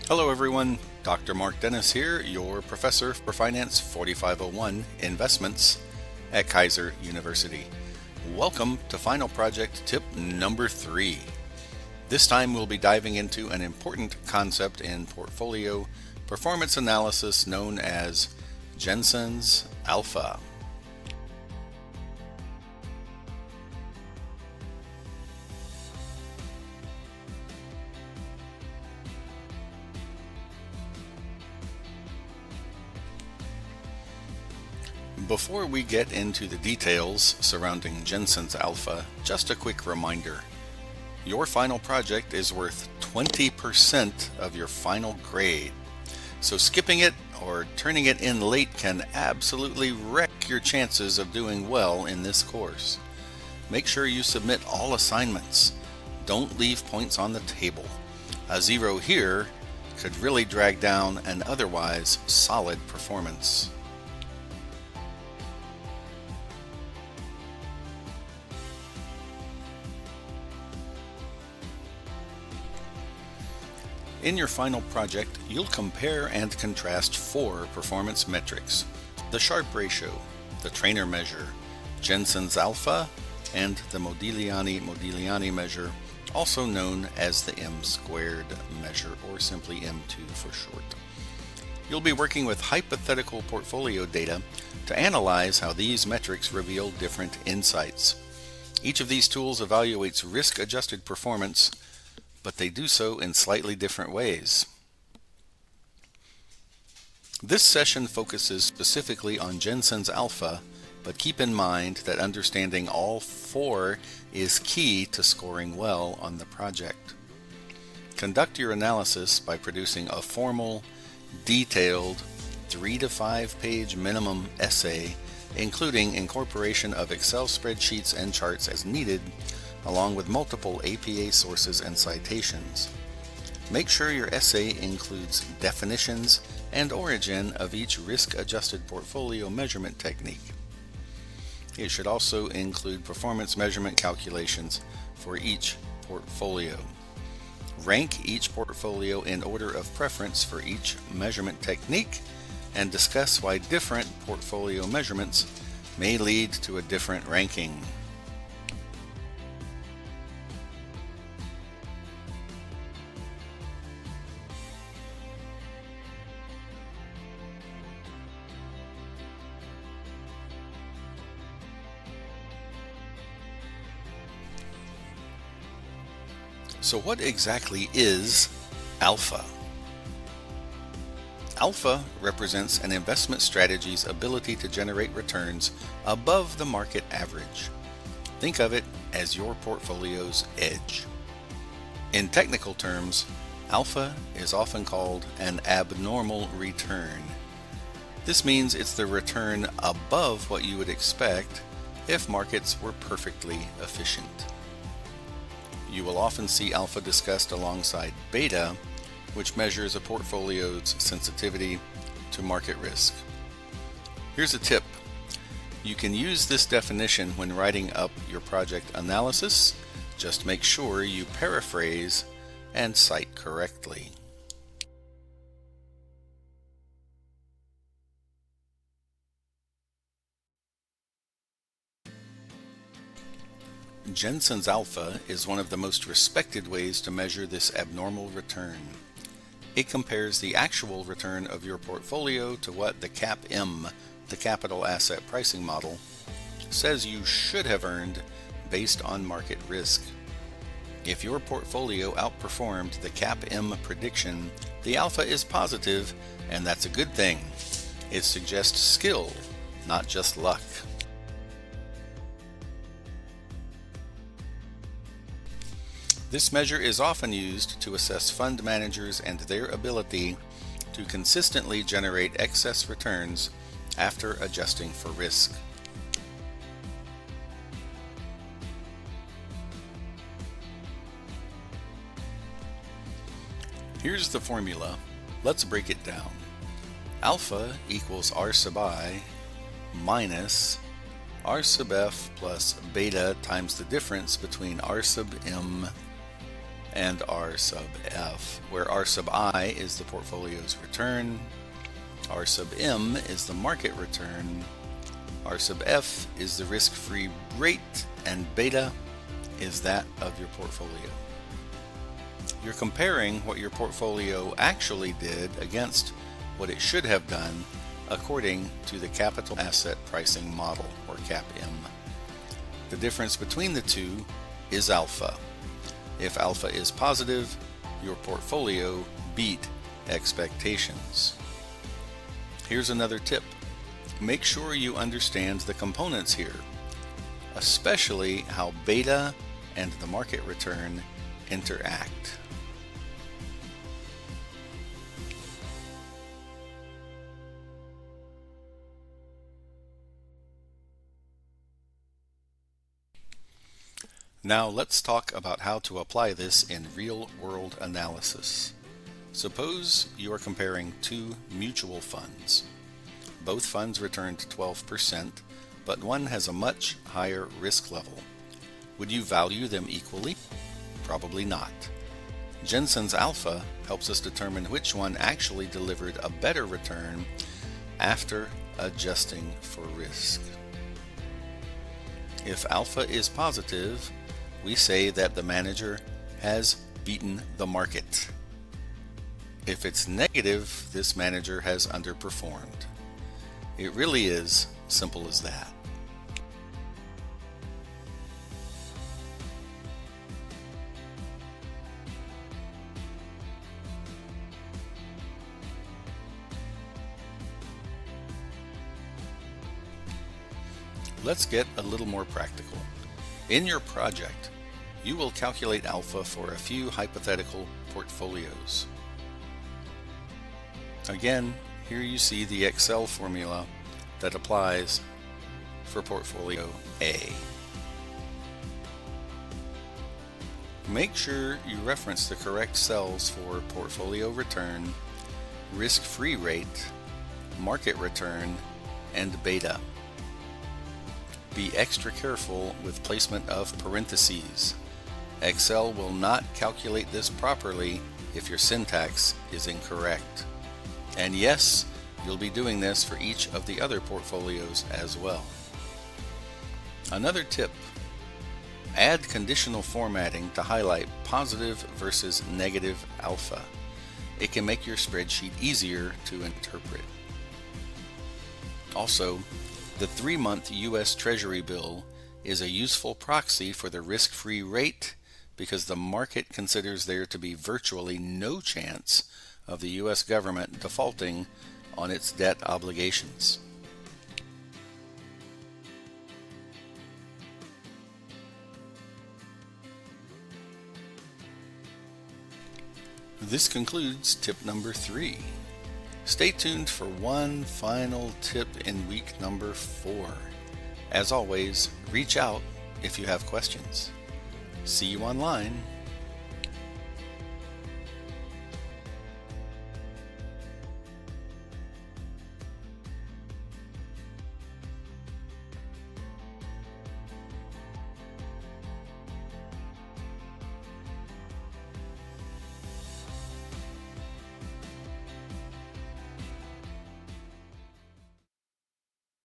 Hello everyone, Dr. Mark Dennis here, your professor for Finance 4501 Investments at Keiser University. Welcome to final project tip number 3. This time we'll be diving into an important concept in portfolio performance analysis known as Jensen's alpha. Before we get into the details surrounding Jensen's alpha, just a quick reminder. Your final project is worth 20% of your final grade. So skipping it or turning it in late can absolutely wreck your chances of doing well in this course. Make sure you submit all assignments. Don't leave points on the table. A 0 here could really drag down an otherwise solid performance. In your final project, you'll compare and contrast 4 performance metrics: the Sharpe ratio, the Trainer measure, Jensen's alpha, and the Modigliani measure, also known as the M-squared measure, or simply M2 for short. You'll be working with hypothetical portfolio data to analyze how these metrics reveal different insights. Each of these tools evaluates risk-adjusted performance, but they do so in slightly different ways. This session focuses specifically on Jensen's alpha, but keep in mind that understanding all 4 is key to scoring well on the project. Conduct your analysis by producing a formal, detailed, 3 to 5 page minimum essay, including incorporation of Excel spreadsheets and charts as needed, along with multiple APA sources and citations. Make sure your essay includes definitions and origin of each risk-adjusted portfolio measurement technique. It should also include performance measurement calculations for each portfolio. Rank each portfolio in order of preference for each measurement technique, and discuss why different portfolio measurements may lead to a different ranking. So what exactly is alpha? Alpha represents an investment strategy's ability to generate returns above the market average. Think of it as your portfolio's edge. In technical terms, alpha is often called an abnormal return. This means it's the return above what you would expect if markets were perfectly efficient. You will often see alpha discussed alongside beta, which measures a portfolio's sensitivity to market risk. Here's a tip. You can use this definition when writing up your project analysis. Just make sure you paraphrase and cite correctly. Jensen's alpha is one of the most respected ways to measure this abnormal return. It compares the actual return of your portfolio to what the CAPM, the capital asset pricing model, says you should have earned based on market risk. If your portfolio outperformed the CAPM prediction, the alpha is positive, and that's a good thing. It suggests skill, not just luck. This measure is often used to assess fund managers and their ability to consistently generate excess returns after adjusting for risk. Here's the formula. Let's break it down. Alpha equals R sub I minus R sub F plus beta times the difference between R sub M and R sub F, where R sub I is the portfolio's return, R sub M is the market return, R sub F is the risk-free rate, and beta is that of your portfolio. You're comparing what your portfolio actually did against what it should have done according to the capital asset pricing model, or CAPM. The difference between the two is alpha. If alpha is positive, your portfolio beat expectations. Here's another tip. Make sure you understand the components here, especially how beta and the market return interact. Now let's talk about how to apply this in real-world analysis. Suppose you are comparing two mutual funds. Both funds returned 12%, but one has a much higher risk level. Would you value them equally? Probably not. Jensen's alpha helps us determine which one actually delivered a better return after adjusting for risk. If alpha is positive, we say that the manager has beaten the market. If it's negative, this manager has underperformed. It really is simple as that. Let's get a little more practical. In your project, you will calculate alpha for a few hypothetical portfolios. Again, here you see the Excel formula that applies for portfolio A. Make sure you reference the correct cells for portfolio return, risk-free rate, market return, and beta. Be extra careful with placement of parentheses. Excel will not calculate this properly if your syntax is incorrect. And yes, you'll be doing this for each of the other portfolios as well. Another tip: add conditional formatting to highlight positive versus negative alpha. It can make your spreadsheet easier to interpret. Also, the 3-month U.S. Treasury bill is a useful proxy for the risk-free rate because the market considers there to be virtually no chance of the U.S. government defaulting on its debt obligations. This concludes tip number 3. Stay tuned for one final tip in week number 4. As always, reach out if you have questions. See you online.